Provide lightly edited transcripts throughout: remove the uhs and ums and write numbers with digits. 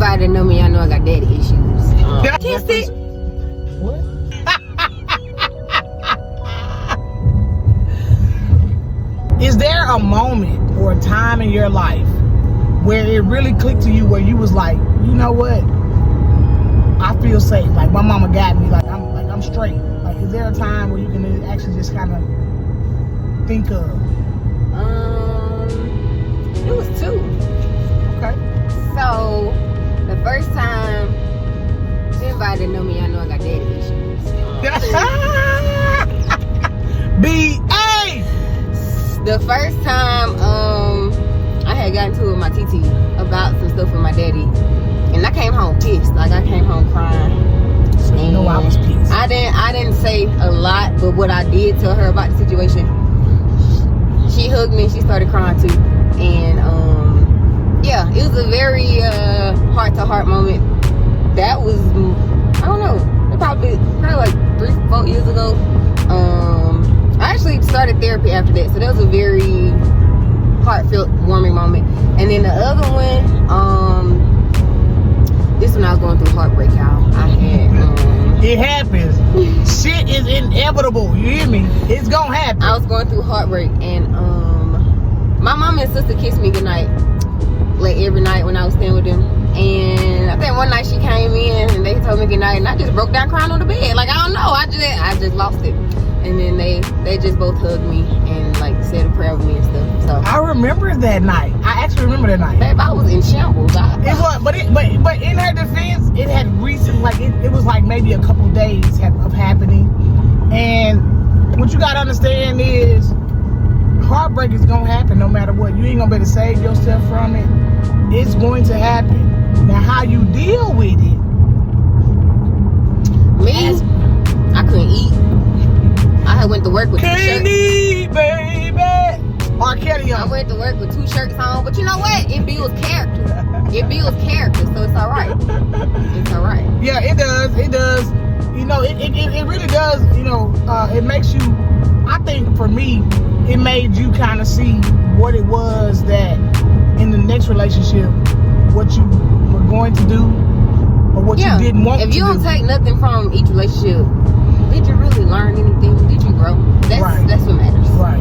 Anybody that know me, I know I got daddy issues. Kiss it. What? Is there a moment or a time in your life where it really clicked to you, where you was like, you know what? I feel safe. Like my mama got me. Like I'm straight. Like, is there a time where you can actually just kind of think of? It was 2. Okay. So the first time, anybody that know me, I know I got daddy issues. B.A. The first time, I had gotten to it with my TT about some stuff with my daddy, and I came home pissed. Like, I came home crying. So you know I was pissed. I didn't say a lot, but what I did tell her about the situation, she hugged me and she started crying too. And yeah, it was a very heart-to-heart moment. That was, I don't know, probably like 3-4 years ago. I actually started therapy after that, so that was a very heartfelt, warming moment. And then the other one, this one I was going through heartbreak, y'all. I had it happens. Shit is inevitable. You hear me? It's gonna happen. I was going through heartbreak, and my mom and sister kissed me goodnight, like every night when I was staying with them. And I think one night she came in and they told me goodnight, and I just broke down crying on the bed. Like, I don't know, I just lost it. And then they just both hugged me and like said a prayer with me and stuff. So I remember that night. I actually remember that night. Babe, I was in shambles. It was, but in her defense, it had recent, like it was like maybe a couple days of happening. And what you gotta understand is, heartbreak is gonna happen no matter what. You ain't gonna be able to save yourself from it. It's going to happen. Now, how you deal with it? Me, I couldn't eat. I had went to work with 2 shirts. Can't eat, baby. R. Kelly on. I went to work with 2 shirts on, but you know what? It builds character. It builds character, so it's all right. It's all right. Yeah, it does. It does. You know, it really does. You know, it makes you. I think for me, it made you kind of see what it was that in the next relationship, what you were going to do, or what you didn't want to do. If you don't take nothing from each relationship, did you really learn anything? Did you grow? That's what matters. Right.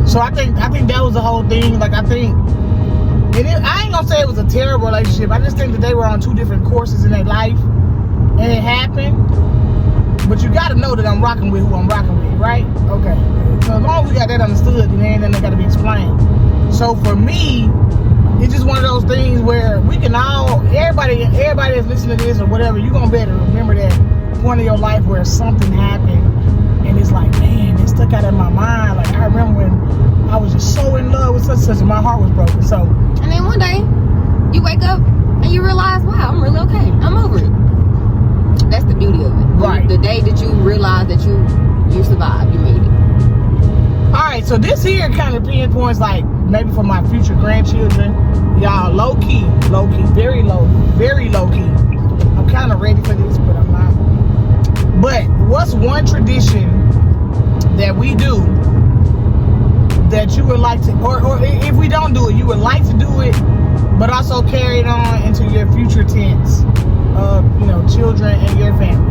So I think that was the whole thing. Like, I think, and I ain't gonna say it was a terrible relationship. I just think that they were on 2 different courses in their life, and it happened. But you gotta know that I'm rocking with who I'm rocking with, right? Okay. So as long as we got that understood, then that got to be explained. So for me, it's just one of those things where we can all, everybody that's listening to this or whatever, you're gonna better remember that point of your life where something happened and it's like, man, it stuck out in my mind. Like, I remember when I was just so in love with such and my heart was broken. So, and then one day you wake up and you realize, wow, I'm really okay. I'm over it. That's the beauty of it. Right. The day that you realize that you survived, you made it. Alright, so this here kind of pinpoints, like, maybe for my future grandchildren. Y'all, low key, very low key. I'm kind of ready for this, but I'm not. But what's one tradition that we do that you would like to, or if we don't do it, you would like to do it, but also carry it on into your future tense of, you know, children and your family?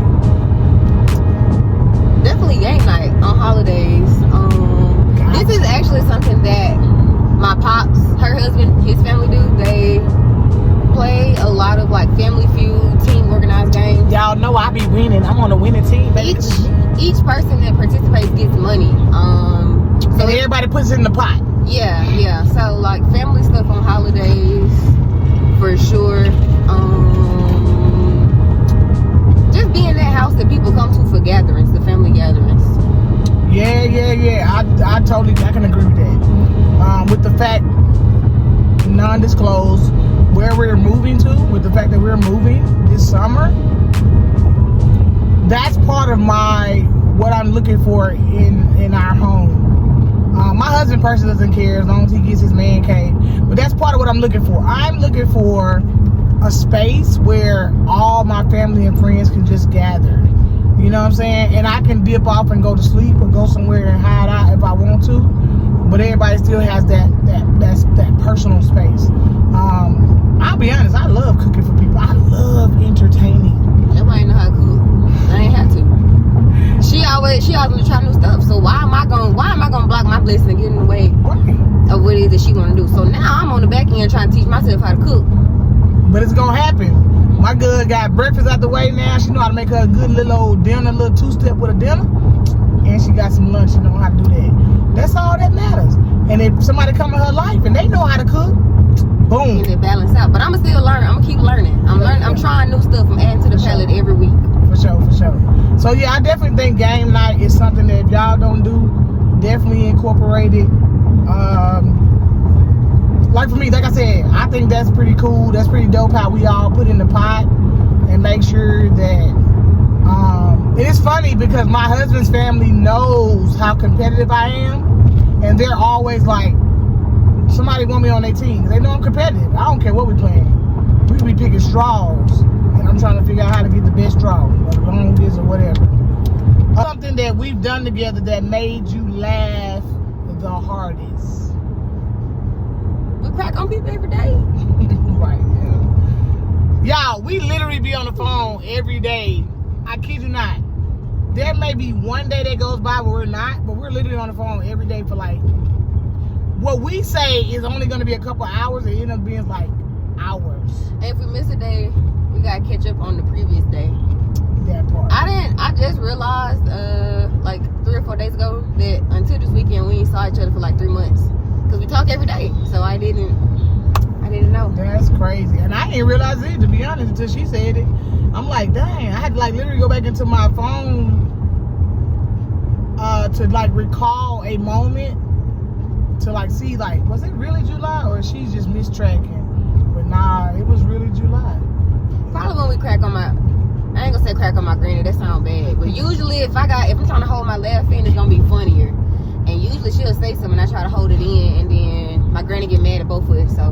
Definitely game night on holidays. This is actually something that my pops, her husband, his family do. They play a lot of like Family Feud, team organized games. Y'all know I be winning. I'm on a winning team, baby. Each person that participates gets money. So everybody puts it in the pot. Yeah. So like family stuff on holidays, for sure. Just being in that house that people come to for gatherings, the family gatherings. Yeah. I can agree with that. With the fact, non-disclosed, where we're moving to, with the fact that we're moving this summer, that's part of what I'm looking for in our home. My husband personally doesn't care as long as he gets his man cave, but that's part of what I'm looking for. I'm looking for a space where all my family and friends can just gather. You know what I'm saying? And I can dip off and go to sleep or go somewhere and hide out if I want to. But everybody still has that personal space. I'll be honest, I love cooking for people. I blessings and get in the way of what it is that she want to do. So now I'm on the back end trying to teach myself how to cook. But it's gonna happen. My girl got breakfast out the way now. She know how to make her a good little old dinner, a little two-step with a dinner. And she got some lunch. She know how to do that. That's all that matters. And if somebody come in her life and they know how to cook, boom. Get it balanced out. But I'm going to still learn. I'm going to keep learning. I'm learning. I'm trying new stuff. I'm adding to the palette every week. For sure. So, yeah, I definitely think game night is something that if y'all don't do, definitely incorporate it. Like for me, like I said, I think that's pretty cool. That's pretty dope how we all put in the pot and make sure that it is funny because my husband's family knows how competitive I am, and they're always like, somebody want me on their team. They know I'm competitive. I don't care what we playing. We be picking straws, and I'm trying to figure out how to get the best straw, or the longest, or whatever. Something that we've done together that made you laugh the hardest. We crack on people every day. Right, yeah. Y'all, we literally be on the phone every day. I kid you not. There may be one day that goes by where we're not, but we're literally on the phone every day for like, what we say is only going to be a couple hours, it ends up being like hours. And if we miss a day, we got to catch up on the previous day. That part. I just realized like 3 or 4 days ago that until this weekend we ain't saw each other for like 3 months. Because we talk every day. So I didn't know. That's crazy. And I didn't realize it, to be honest, until she said it. I'm like, dang, I had to like literally go back into my phone to like recall a moment to like see like, was it really July or is she just mistracking? But nah, it was really July. Probably when we crack on my, I ain't gonna say crack on my granny, that sound bad. But usually if I'm trying to hold my laugh in, it's gonna be funnier. And usually she'll say something and I try to hold it in, and then my granny get mad at both of us. So,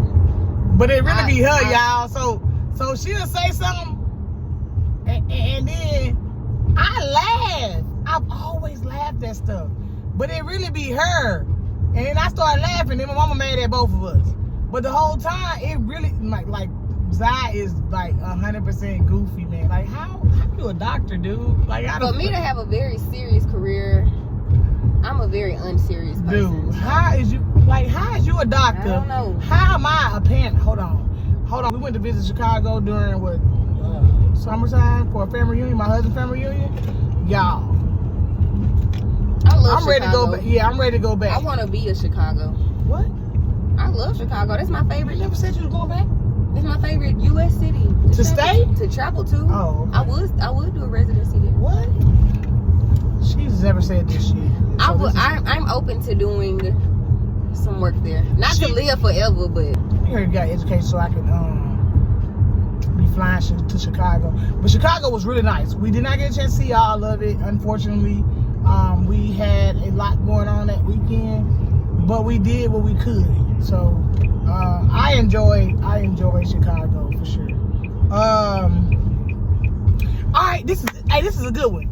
but it really be her, y'all. So she'll say something, and then I laugh. I've always laughed at stuff, but it really be her. And then I started laughing, and my mama mad at both of us. But the whole time, it really like Zai is like 100% goofy, man. Like how you a doctor, dude? Like for me to have a very serious career, I'm a very unserious person. Dude, how is you a doctor? I don't know. How am I a parent? Hold on. We went to visit Chicago during summertime for a family reunion, my husband's family reunion. Y'all, I'm ready to go back. Yeah, I'm ready to go back. I want to be a Chicago. What? I love Chicago. That's my favorite. You never said you was going back? It's my favorite U.S. city to stay, to travel to. Oh, okay. I would do a residency there. What? She's never said this shit. So I'm open to doing some work there. Not to live forever, but you heard got education so I can be flying to Chicago. But Chicago was really nice. We did not get a chance to see all of it, unfortunately. We had a lot going on that weekend, but we did what we could. So I enjoy Chicago for sure. All right, this is a good one.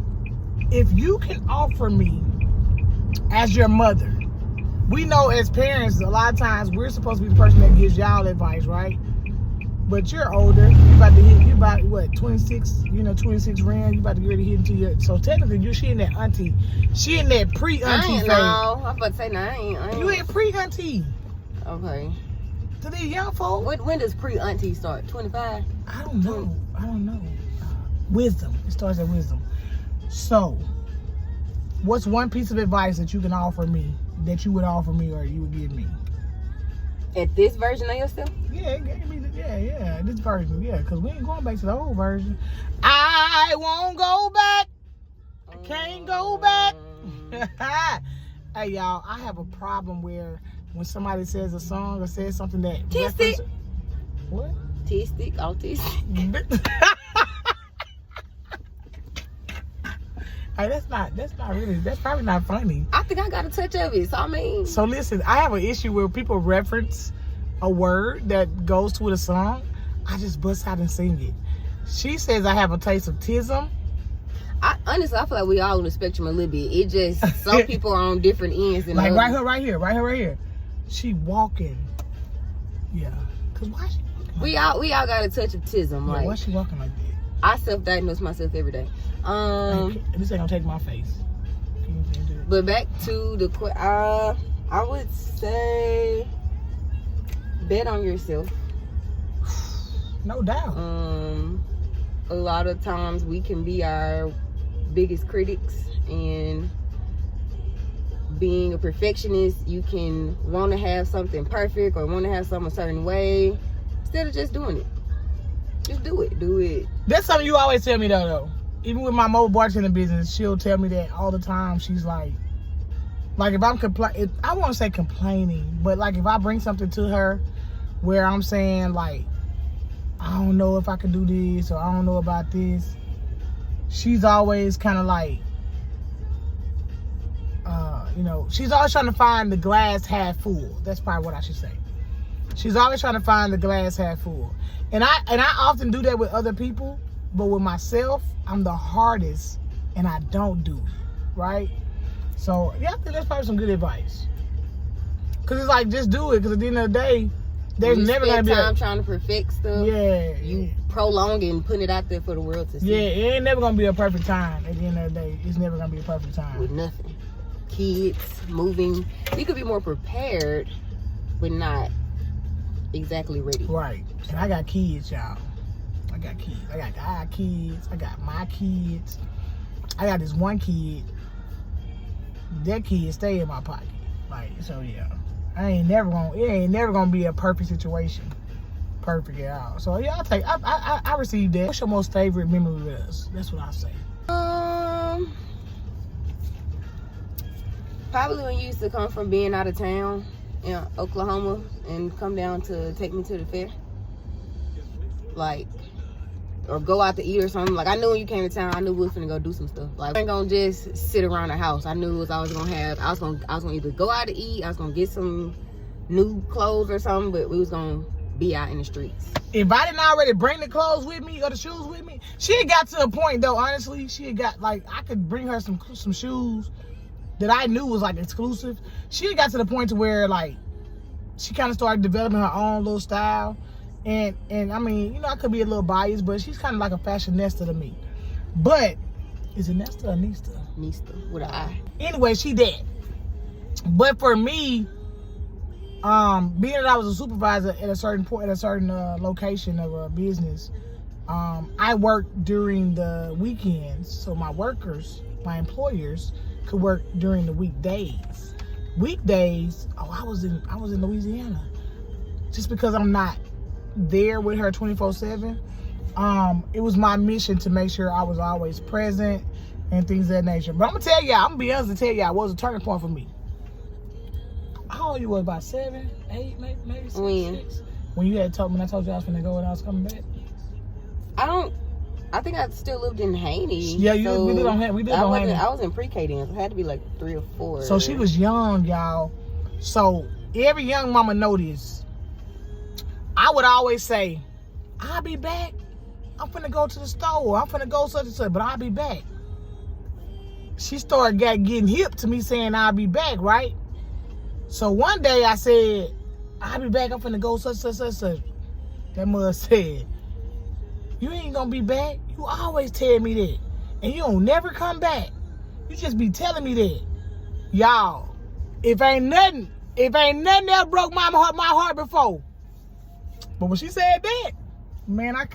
If you can offer me as your mother, we know as parents a lot of times we're supposed to be the person that gives y'all advice, right? But you're older. You about what, 26? 26 rand. You about to get ready to hit into your. So technically, she in that auntie. She in that pre-auntie phase. No, I'm about to say no. I ain't. You ain't pre-auntie. Okay. To these young folks. When does pre-auntie start? 25? I don't know. Wisdom. It starts at wisdom. So, what's one piece of advice that you can offer me, that you would offer me or you would give me? At this version of yourself? Yeah, this version, because we ain't going back to the old version. I won't go back. I can't go back. Hey, y'all, I have a problem where when somebody says a song or says something that... Autistic. What? Autistic. Hey, that's probably not funny. I think I got a touch of it, So listen, I have an issue where people reference a word that goes to a song. I just bust out and sing it. She says I have a taste of tism. Honestly, I feel like we all on the spectrum a little bit. It just, some people are on different ends. And like right here. She walking. Yeah. Cause why she walking? We all got a touch of tism. Yeah, like, why she walking like that? I self-diagnose myself every day. This ain't gonna take my face. But back to the I would say bet on yourself. No doubt. A lot of times we can be our biggest critics, and being a perfectionist, you can want to have something perfect or want to have something a certain way instead of just doing it. Just do it. That's something you always tell me though. Even with my mobile bartending business, she'll tell me that all the time. She's like if I'm I won't say complaining, but like if I bring something to her where I'm saying like, I don't know if I can do this or I don't know about this, she's always kind of like, she's always trying to find the glass half full. That's probably what I should say. She's always trying to find the glass half full. And I often do that with other people, but with myself, I'm the hardest and I don't do it, right? So, yeah, I think that's probably some good advice. Because it's like, just do it, because at the end of the day, there's never going to be time trying to perfect stuff. Yeah. You prolong it and putting it out there for the world to see. Yeah, it ain't never going to be a perfect time at the end of the day. It's never going to be a perfect time. With nothing. Kids, moving. You could be more prepared, but not exactly ready. Right. And I got kids, y'all. I got kids. I got kids. I got my kids. I got this one kid. That kid stay in my pocket. Like, so yeah. It ain't never gonna be a perfect situation. Perfect at all. So yeah, I received that. What's your most favorite memory with us? That's what I say. Probably when you used to come from being out of town in Oklahoma and come down to take me to the fair. Like, or go out to eat or something. Like, I knew when you came to town, I knew we was finna go do some stuff. Like, I ain't gonna just sit around the house. I knew I was gonna either go out to eat, I was gonna get some new clothes or something, but we was gonna be out in the streets. If I didn't already bring the clothes with me or the shoes with me, she had got to a point though, honestly, she had got, like, I could bring her some shoes that I knew was like exclusive. She had got to the point to where like she kind of started developing her own little style. And I mean, I could be a little biased, but she's kind of like a fashionista to me. But is it Nesta or Nista? Nista with an I. Anyway, she did. But for me, being that I was a supervisor at a certain point, at a certain location of a business, I worked during the weekends, so my employers could work during the weekdays. Weekdays, I was in Louisiana. Just because I'm not there with her 24/7, it was my mission to make sure I was always present and things of that nature. But I'm gonna be honest and tell y'all, it was a turning point for me. How old you was? About 7, 8, maybe 6. When you had told me, I told you I was gonna go and I was coming back. I think I still lived in Haney. Yeah, we did on Haney. I was in pre-K then. So it had to be like 3 or 4. So she was young, y'all. So every young mama know this. I would always say, I'll be back. I'm finna go to the store. I'm finna go such and such, but I'll be back. She started getting hip to me saying I'll be back, right? So one day I said, I'll be back. I'm finna go such and such. That mother said, you ain't gonna be back. You always tell me that. And you don't never come back. You just be telling me that. Y'all, if ain't nothing else broke my heart before. But when she said that, man, I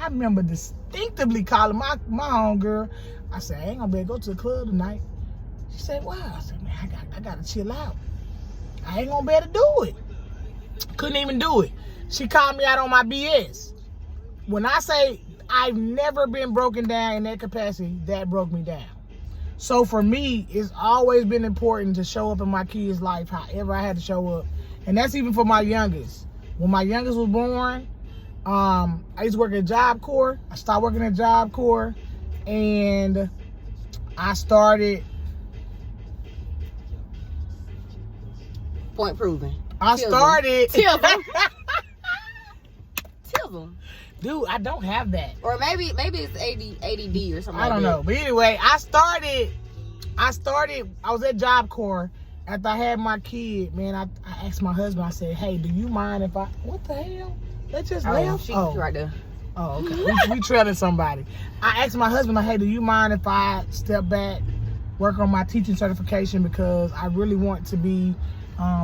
remember distinctively calling my homegirl. I said, I ain't gonna be able to go to the club tonight. She said, why? I said, man, I gotta chill out. I ain't gonna be able to do it. Couldn't even do it. She called me out on my BS. When I say I've never been broken down in that capacity, that broke me down. So for me, it's always been important to show up in my kids' life however I had to show up. And that's even for my youngest. When my youngest was born, I used to work at Job Corps. I started working at Job Corps, and I started... Point proven. I started... Tell them. Dude, I don't have that. Or maybe it's ADD or something. I don't know. But anyway, I was at Job Corps after I had my kid, man. I asked my husband, I said, hey, do you mind if I... What the hell? That just left? She's right there. Oh, okay. we trailing somebody. I asked my husband, like, hey, do you mind if I step back? work on my teaching certification because I really want to be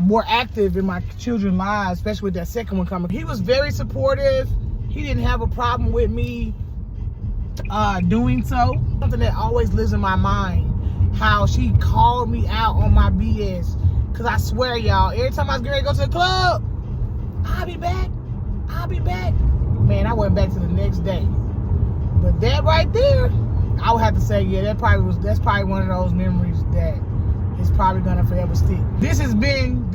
more active in my children's lives, especially with that second one coming. He was very supportive. He didn't have a problem with me doing so. Something that always lives in my mind, how she called me out on my BS. Cause I swear, y'all, every time I was getting ready to go to the club, I'll be back. Man, I went back to the next day. But that right there, I would have to say, yeah, that's probably one of those memories that is probably gonna forever stick. This has been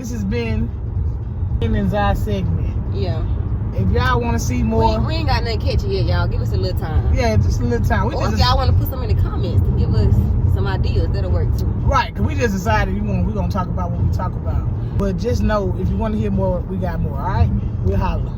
Women's Eye segment. Yeah. If y'all want to see more, we ain't got nothing catchy yet, y'all. Give us a little time. Yeah, just a little time. Or if y'all want to put some in the comments to give us some ideas, that'll work too. Right, because we just decided we're gonna talk about what we talk about. But just know, if you want to hear more, we got more. All right, we'll holler.